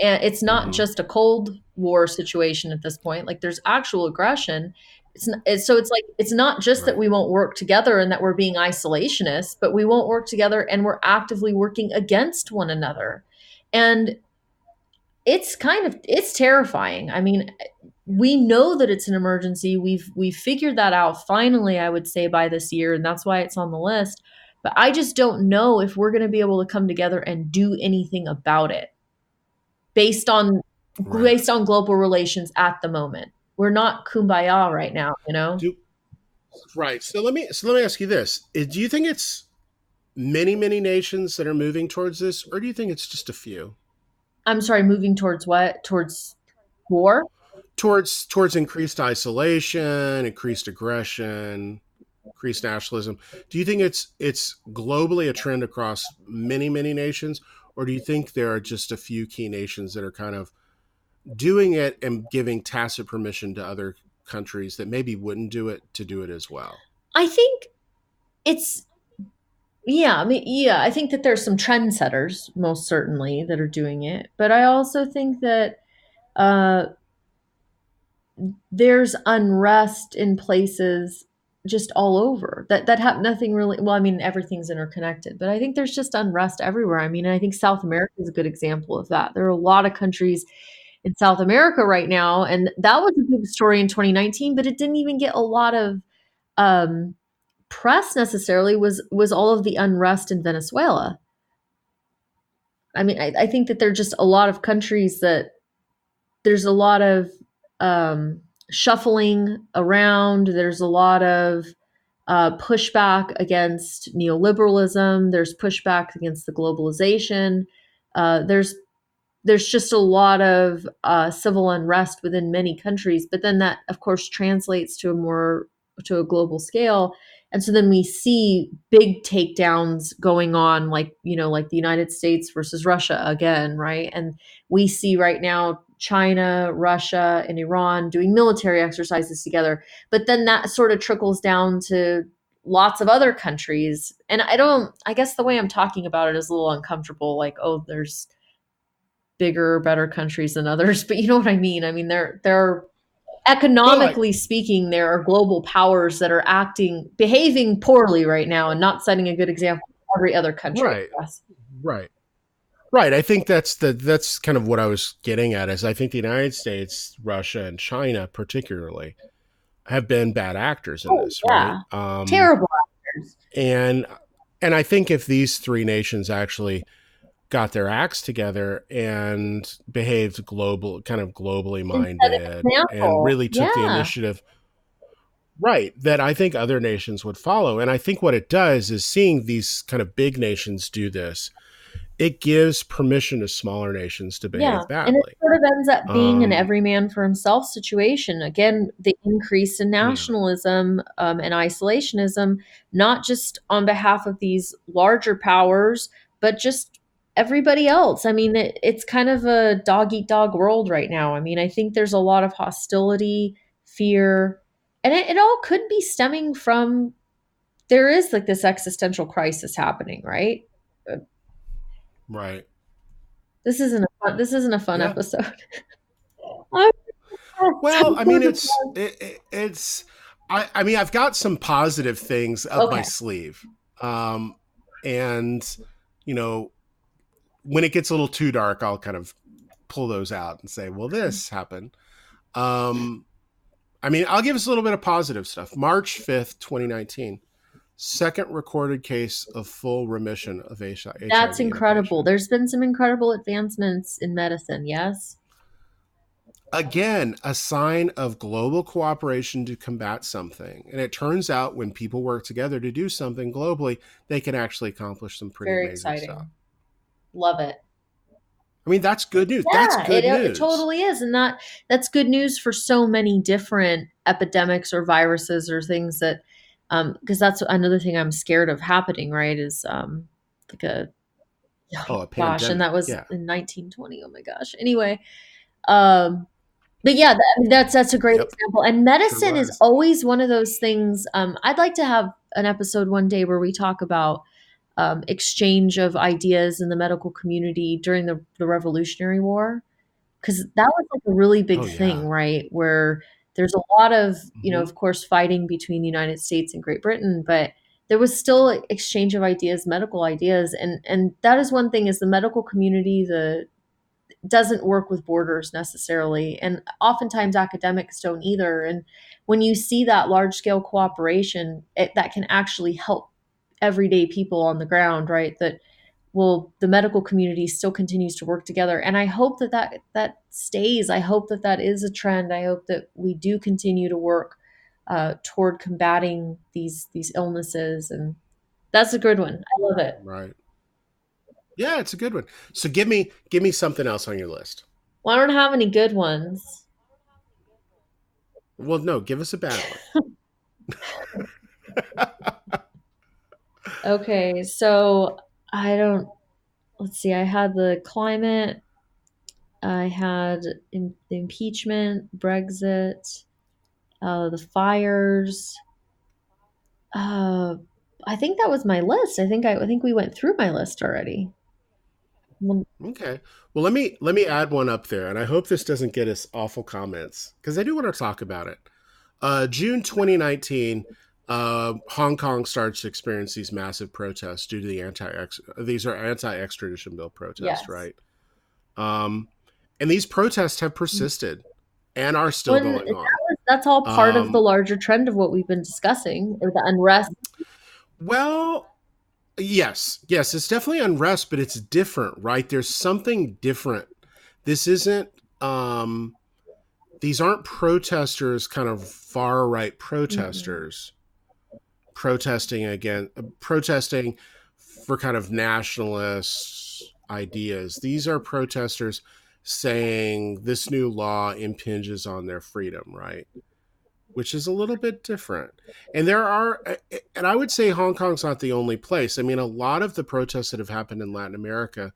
And it's not just a Cold War situation at this point. Like, there's actual aggression. So it's like, it's not just that we won't work together and that we're being isolationist, but we won't work together and we're actively working against one another. And it's terrifying. I mean, we know that it's an emergency. We've figured that out finally, I would say, by this year, and that's why it's on the list. But I just don't know if we're going to be able to come together and do anything about it based on global relations at the moment. We're not kumbaya right now, Right. So let me ask you this: do you think it's many nations that are moving towards this, or do you think it's just a few? I'm sorry, moving towards what? Towards war? Towards increased isolation, increased aggression, increased nationalism. Do you think it's globally a trend across many nations, or do you think there are just a few key nations that are kind of doing it and giving tacit permission to other countries that maybe wouldn't do it to do it as well? I think it's I think that there's some trendsetters, most certainly, that are doing it. But I also think that there's unrest in places just all over that have nothing really. Well, I mean, everything's interconnected, but I think there's just unrest everywhere. I mean, I think South America is a good example of that. There are a lot of countries in South America right now, and that was a big story in 2019, but it didn't even get a lot of press necessarily. Was all of the unrest in Venezuela. I mean, I think that there are just a lot of countries that there's a lot of shuffling around. There's a lot of pushback against neoliberalism. There's pushback against the globalization. There's just a lot of civil unrest within many countries, but then that, of course, translates to a global scale, and so then we see big takedowns going on, like like the United States versus Russia again, right? And we see right now China, Russia, and Iran doing military exercises together, but then that sort of trickles down to lots of other countries. And I guess the way I'm talking about it is a little uncomfortable, like, oh, there's bigger, better countries than others, but you know what I mean? I mean, there No, economically speaking, there are global powers that are behaving poorly right now and not setting a good example for every other country. right, Yes. right, right. I think that's kind of what I was getting at. Is I think the United States, Russia, and China particularly have been bad actors in Oh, this, right? yeah. Terrible actors. And and I think if these three nations actually got their acts together and behaved kind of globally And set an minded, and example. really took the Yeah. initiative, right, that I think other nations would follow. And I think what it does is seeing these kind of big nations do this, it gives permission to smaller nations to Yeah, behave and it badly. sort of ends up being an Um, every man for himself situation. Again, the increase in yeah, nationalism and isolationism, not just on behalf of these larger powers, but just everybody else. I mean, it's kind of a dog eat dog world right now. I mean, I think there's a lot of hostility, fear, and it all could be stemming from there is like this existential crisis happening, right? Uh, right. This isn't a fun Yeah. episode. I'm Well, I mean, it's I mean, I've got some positive things up my Okay. sleeve, and you know, when it gets a little too dark, I'll kind of pull those out and say, "Well, this happened." Um, I mean, I'll give us a little bit of positive stuff. March 5th, 2019, second recorded case of full remission of That's HIV in a incredible. patient. There's been some incredible advancements in medicine, yes? Again, a sign of global cooperation to combat something. And it turns out when people work together to do something globally, they can actually accomplish some pretty Very amazing stuff. exciting. Love it. I mean, that's good news. That's Yeah, good it news. totally is. And that's good news for so many different epidemics or viruses or things that because that's another thing I'm scared of happening, right? Is like a oh Oh, a gosh, and that pandemic. was Yeah, in 1920. Oh my gosh. Anyway, um but yeah, that's a great yep, example. And sure medicine is was. always one of those things. I'd like to have an episode one day where we talk about exchange of ideas in the medical community during the Revolutionary War, because that was like a really big Oh, thing, yeah. right? Where there's a lot of, Hmm. of course, fighting between the United States and Great Britain, but there was still exchange of ideas, medical ideas, and that is one thing is the medical community, the doesn't work with borders necessarily. And oftentimes academics don't either. And when you see that large scale cooperation, that can actually help everyday people on the ground, right? That well, the medical community still continues to work together. And I hope that stays. I hope that is a trend. I hope that we do continue to work toward combating these illnesses. And that's a good one. I love it. Right. Yeah, it's a good one. So give me something else on your list. Well, I don't have any good ones. Well, no, give us a bad one. Okay, so I don't, let's see, I had the climate, I had the impeachment, Brexit, the fires. Uh, I think that was my list. I think we went through my list already. Well, Okay. Well, let me add one up there, and I hope this doesn't get us awful comments because I do want to talk about it. June 2019, Hong Kong starts to experience these massive protests due to the these are anti extradition bill protests, yes. right? Um, and these protests have persisted and are still When going on. that's all part of the Um, larger trend of what we've been discussing, or the unrest. well, Yes, yes, it's definitely unrest, but it's different, right? There's something different. This isn't. These aren't protesters, kind of far right Mm-mm. protesters protesting for kind of nationalist ideas. These are protesters saying this new law impinges on their freedom, right? Which is a little bit different. And and I would say Hong Kong's not the only place. I mean, a lot of the protests that have happened in Latin America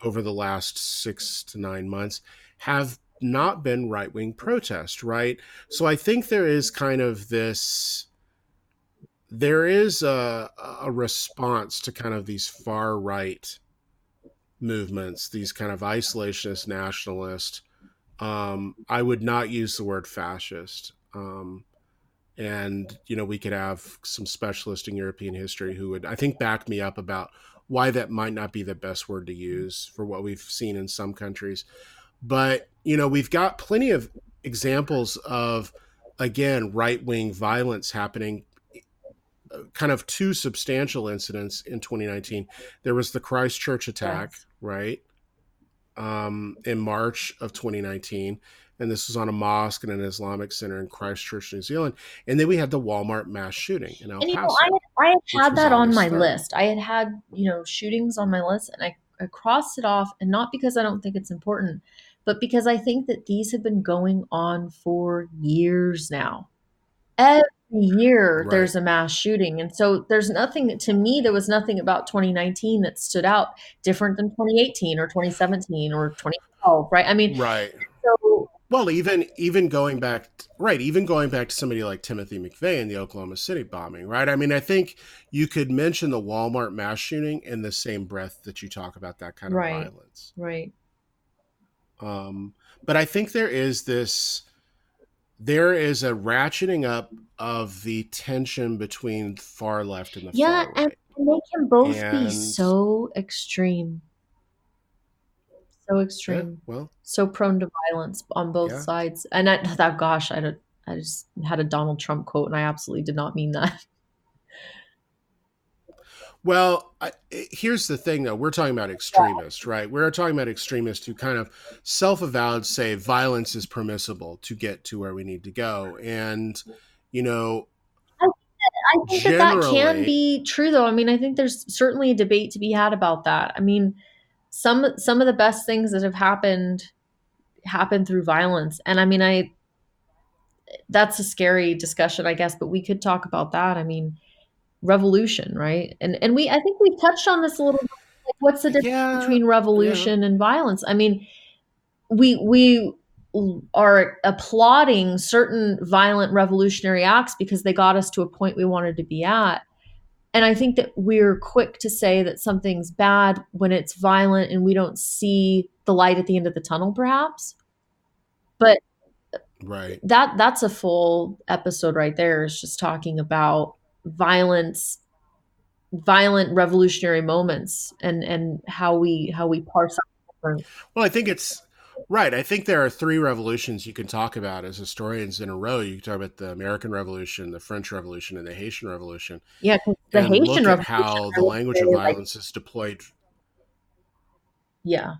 over the last 6 to 9 months have not been right wing protests, right? So I think there is a response to kind of these far right movements, these kind of isolationist nationalist. I would not use the word fascist. And we could have some specialist in European history who would, I think, back me up about why that might not be the best word to use for what we've seen in some countries. But we've got plenty of examples of, again, right wing violence happening. Kind of two substantial incidents in 2019. There was the Christchurch attack, Yes. right, in March of 2019, and this was on a mosque and an Islamic center in Christchurch, New Zealand. And then we had the Walmart mass shooting in El And I Paso, had which had was that on my August 3rd. list. I had shootings on my list, and I crossed it off, and not because I don't think it's important, but because I think that these have been going on for years now. Every year Right, there's a mass shooting. And so there's nothing, to me, there was nothing about 2019 that stood out different than 2018 or 2017 or 2012, right? I mean, right. so Well, even going back, right, even going back to somebody like Timothy McVeigh in the Oklahoma City bombing, right? I mean, I think you could mention the Walmart mass shooting in the same breath that you talk about that kind of right, violence. right. Um, but I think there is a ratcheting up of the tension between far left and the Yeah, far and right. they can both be And so extreme, so yeah, extreme, well, so prone to violence on both yeah. sides. And that, gosh, I just had a Donald Trump quote, and I absolutely did not mean that. Well, here's the thing, though. We're talking about extremists, right? We're talking about extremists who kind of self-avowed say violence is permissible to get to where we need to go. And, you know, I think that that can generally, be true, though. I mean, I think there's certainly a debate to be had about that. I mean, some of the best things that have happened through violence, and I mean, I that's a scary discussion, I guess, but we could talk about that. I mean, revolution, right? And I think we've touched on this a little bit. Like, what's the difference yeah, between yeah, revolution and violence? I mean, we are applauding certain violent revolutionary acts because they got us to a point we wanted to be at. And I think that we're quick to say that something's bad when it's violent and we don't see the light at the end of the tunnel, perhaps. But right. that's a full episode right there, is just talking about violence, violent revolutionary moments, and how we parse out different. Well, I think it's right. I think there are three revolutions you can talk about as historians in a row. You can talk about the American Revolution, the French Revolution, and the Haitian Revolution, Yeah, because the and Haitian look at Revolution, how I the would language of say, like, violence is deployed. yeah.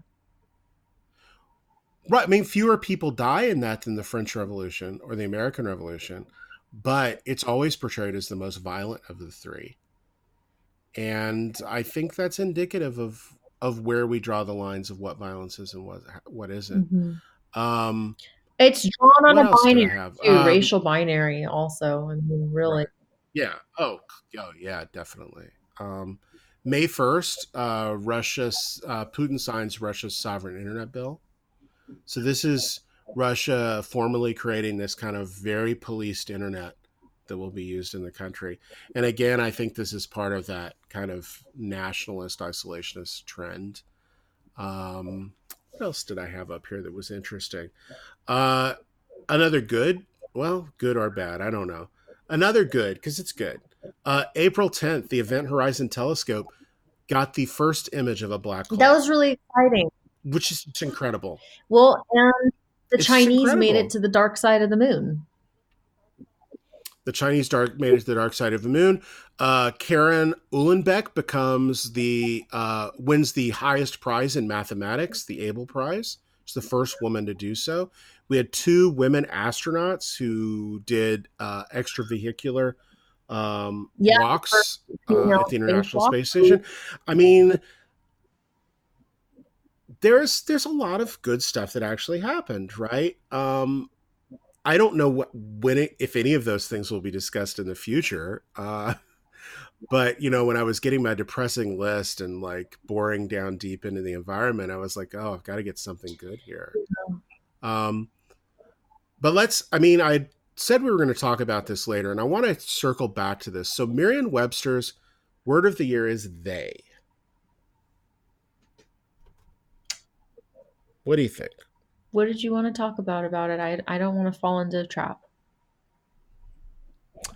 Right. I mean, fewer people die in that than the French Revolution or the American Revolution, but it's always portrayed as the most violent of the three. And I think that's indicative of where we draw the lines of what violence is and what isn't. Hmm. Um, It's drawn on what a else did binary I have? too, racial binary also. I mean, really. Right. Yeah. Oh, yeah, definitely. Um, May 1st, Putin signs Russia's sovereign internet bill. So this is Russia formally creating this kind of very policed internet that will be used in the country. And again, I think this is part of that kind of nationalist isolationist trend. Um, what else did I have up here that was interesting? Uh, Another good, well, good or bad, I don't know. Another good, because it's good. April 10th, the Event Horizon Telescope got the first image of a black That hole, was really exciting. which is just incredible. Well, and the It's just Chinese made it incredible. to the dark side of the moon. The Chinese made it to the dark side of the moon. Karen Uhlenbeck wins the highest prize in mathematics, the Abel Prize. She's the first woman to do so. We had 2 women astronauts who did extravehicular Yeah, walks at the International spacewalk. Space Station. I mean, there's a lot of good stuff that actually happened, right? I don't know if any of those things will be discussed in the future. But when I was getting my depressing list and like boring down deep into the environment, I was like, oh, I've got to get something good here. Um, but I said we were going to talk about this later, and I want to circle back to this. So Merriam-Webster's word of the year is they. What do you think? What did you want to talk about it? I don't want to fall into a trap.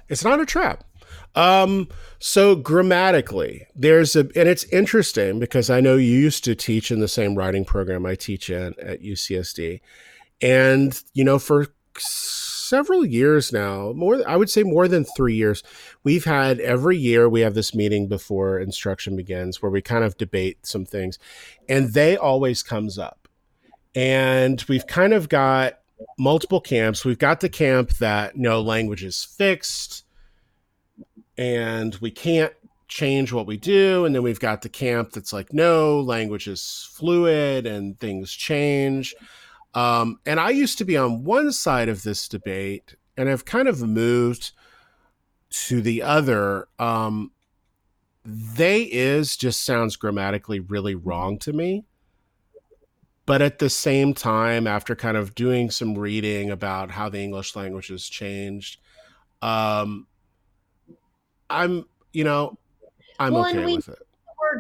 It's not a trap. So grammatically, and it's interesting because I know you used to teach in the same writing program I teach in at UCSD. And, for several years now, I would say more than 3 years, every year we have this meeting before instruction begins where we kind of debate some things, and they always comes up. And we've kind of got multiple camps. We've got the camp that language is fixed and we can't change what we do. And then we've got the camp that's like, no, language is fluid and things change. And I used to be on one side of this debate, and I've kind of moved to the other. Just sounds grammatically really wrong to me. But at the same time, after kind of doing some reading about how the English language has changed, I'm okay with it.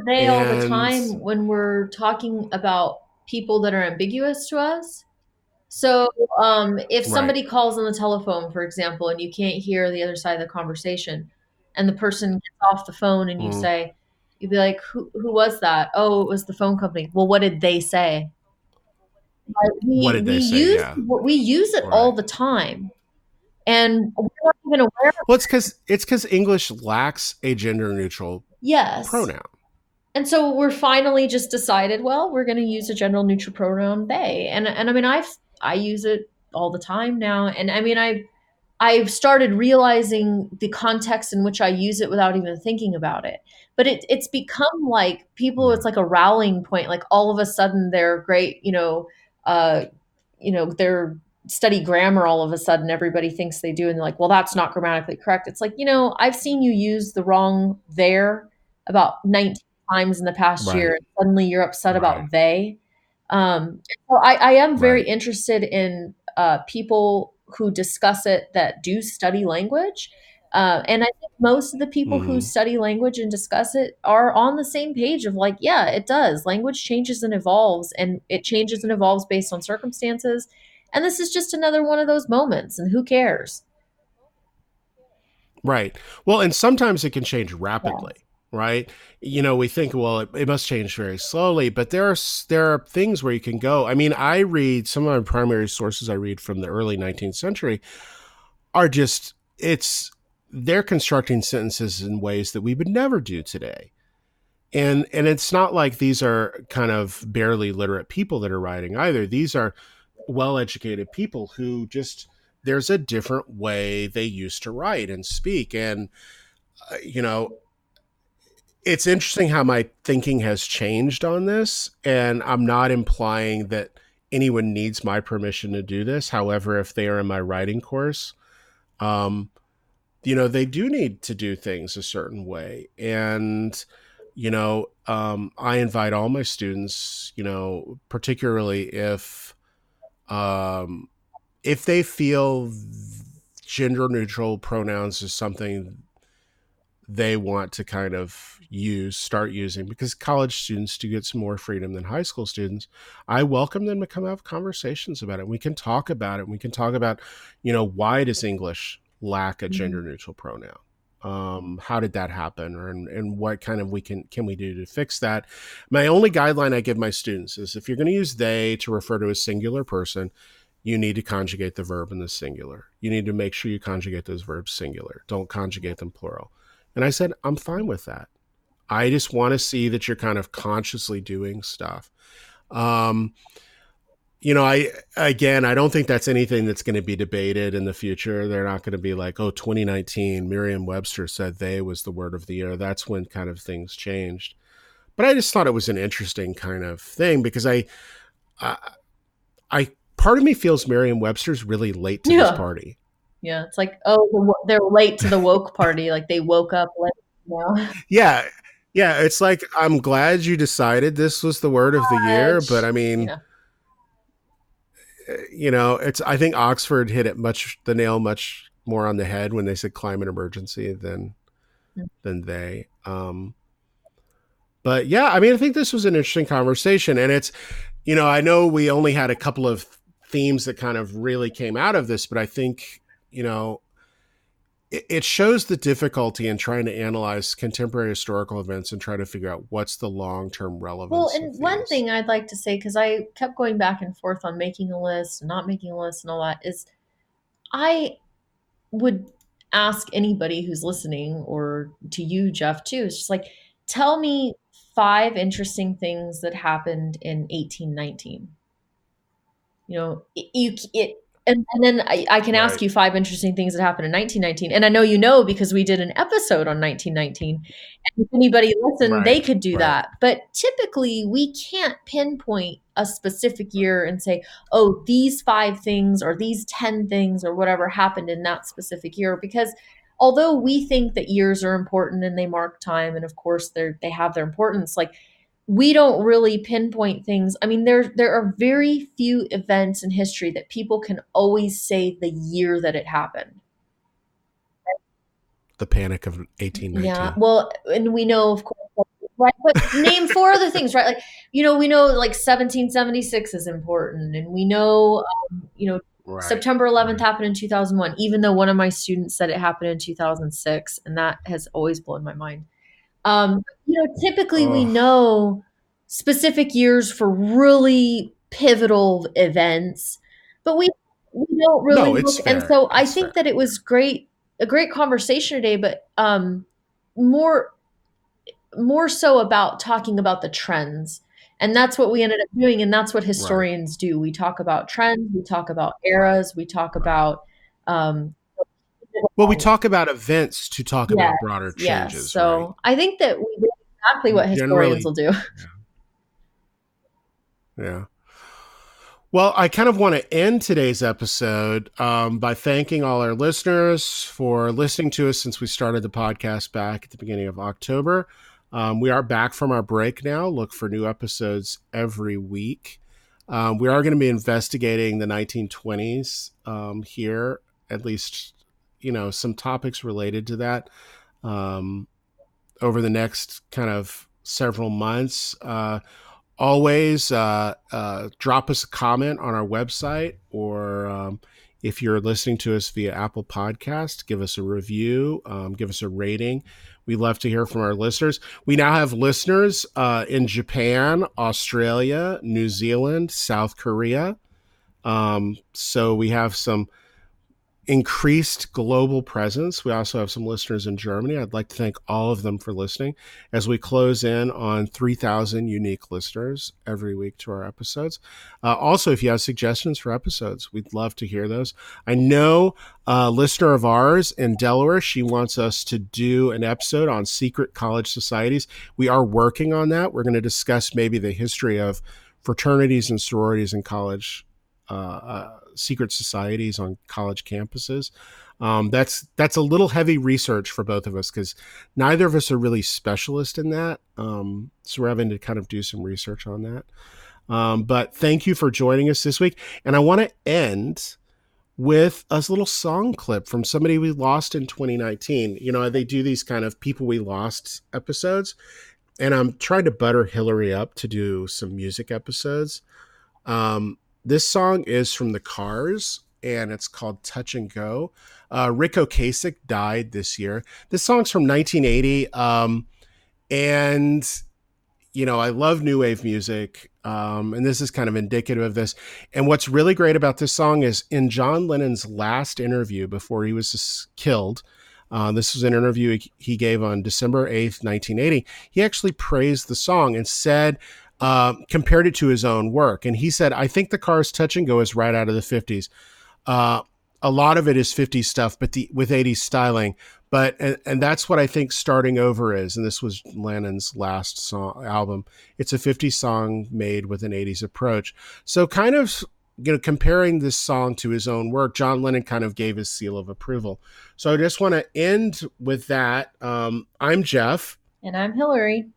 They all the time when we're talking about people that are ambiguous to us. So if somebody calls on the telephone, for example, and you can't hear the other side of the conversation, and the person gets off the phone and you'd be like, who was that? Oh, it was the phone company. Well, what did they say? What did they say? Yeah. We use it all the time. And we're not even aware of it. Well, it's because English lacks a gender neutral pronoun. And so we're finally just decided, well, we're going to use a gender neutral pronoun they. And I mean, I use it all the time now. And I mean, I've started realizing the context in which I use it without even thinking about it. But it's become like people, it's like a rallying point. Like all of a sudden they're great, they're study grammar all of a sudden everybody thinks they do. And they're like, well, that's not grammatically correct. It's like, I've seen you use the wrong there about 19 times in the past year. And suddenly you're upset about they. So I am very interested in people who discuss it that do study language. And I think most of the people who study language and discuss it are on the same page of like, yeah, it does. Language changes and evolves, and it changes and evolves based on circumstances. And this is just another one of those moments, and who cares? Right. Well, and sometimes it can change rapidly. Yeah. Right. We think, well, it must change very slowly, but there are things where you can go. I mean, I read some of my primary sources I read from the early 19th century are they're constructing sentences in ways that we would never do today. And it's not like these are kind of barely literate people that are writing either. These are well-educated people who there's a different way they used to write and speak. And, it's interesting how my thinking has changed on this, and I'm not implying that anyone needs my permission to do this. However, if they are in my writing course, they do need to do things a certain way. And, I invite all my students, particularly if they feel gender neutral pronouns is something they want to kind of start using, because college students do get some more freedom than high school students. I welcome them to come have conversations about it. We can talk about it. We can talk about, why does English lack a gender neutral pronoun? How did that happen? And what kind of can we do to fix that? My only guideline I give my students is if you're going to use they to refer to a singular person, you need to conjugate the verb in the singular. You need to make sure you conjugate those verbs singular. Don't conjugate them plural. And I said, I'm fine with that. I just want to see that you're kind of consciously doing stuff. I don't think that's anything that's going to be debated in the future. They're not going to be like, oh, 2019, Merriam-Webster said they was the word of the year. That's when kind of things changed. But I just thought it was an interesting kind of thing because I part of me feels Merriam-Webster's really late to this party. Yeah, it's like, oh, they're late to the woke party. Like they woke up late. Yeah. It's like, I'm glad you decided this was the word of the year, but I mean, I think Oxford hit the nail much more on the head when they said climate emergency than they. But yeah, I mean, I think this was an interesting conversation, and it's, I know we only had a couple of themes that kind of really came out of this, but I think, it shows the difficulty in trying to analyze contemporary historical events and try to figure out what's the long-term relevance. Well, and one thing I'd like to say, because I kept going back and forth on making a list and not making a list and all that, is I would ask anybody who's listening, or to you, Geoff, too, it's just like, tell me 5 interesting things that happened in 1819. And then I can ask you 5 interesting things that happened in 1919. And I know because we did an episode on 1919. And if anybody listened, they could do that. But typically, we can't pinpoint a specific year and say, oh, these 5 things or these 10 things or whatever happened in that specific year. Because although we think that years are important and they mark time, and of course they have their importance, like, we don't really pinpoint things. I mean, there are very few events in history that people can always say the year that it happened. The Panic of 1819. Yeah, well, and we know, of course, right? But name 4 other things, right? Like, we know like 1776 is important, and we know, September 11th happened in 2001, even though one of my students said it happened in 2006, and that has always blown my mind. Typically we know specific years for really pivotal events, but we don't really look. And so I think that it was a great conversation today, but more so about talking about the trends. And that's what we ended up doing. And that's what historians do. We talk about trends, we talk about eras, we talk about we talk about events to talk about broader changes. Yes. So I think that we did exactly what historians will do. Yeah. Well, I kind of want to end today's episode by thanking all our listeners for listening to us since we started the podcast back at the beginning of October. We are back from our break now. Look for new episodes every week. We are going to be investigating the 1920s here, at least, some topics related to that over the next kind of several months. Always drop us a comment on our website, or if you're listening to us via Apple Podcast, give us a review, give us a rating. We love to hear from our listeners. We now have listeners in Japan, Australia, New Zealand, South Korea. So we have some increased global presence. We also have some listeners in Germany. I'd like to thank all of them for listening as we close in on 3,000 unique listeners every week to our episodes. Also, if you have suggestions for episodes, we'd love to hear those. I know a listener of ours in Delaware, she wants us to do an episode on secret college societies. We are working on that. We're going to discuss maybe the history of fraternities and sororities in college, secret societies on college campuses. That's a little heavy research for both of us because neither of us are really specialists in that. So we're having to kind of do some research on that. But thank you for joining us this week. And I want to end with a little song clip from somebody we lost in 2019. They do these kind of people we lost episodes, and I'm trying to butter Hilary up to do some music episodes. This song is from The Cars, and it's called Touch and Go. Rick Ocasek died this year. This song's from 1980. And, I love new wave music. And this is kind of indicative of this. And what's really great about this song is in John Lennon's last interview before he was killed, this was an interview he gave on December 8th, 1980. He actually praised the song and said, compared it to his own work. And he said, I think the Cars Touch and Go is right out of the 50s. A lot of it is 50s stuff, but with 80s styling. But and that's what I think Starting Over is. And this was Lennon's last album. It's a 50s song made with an 80s approach. So kind of, comparing this song to his own work, John Lennon kind of gave his seal of approval. So I just want to end with that. I'm Geoff. And I'm Hilary.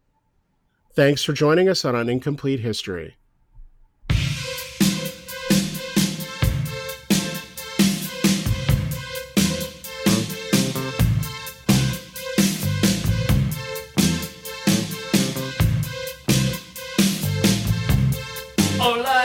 Thanks for joining us on An Incomplete History. Hola.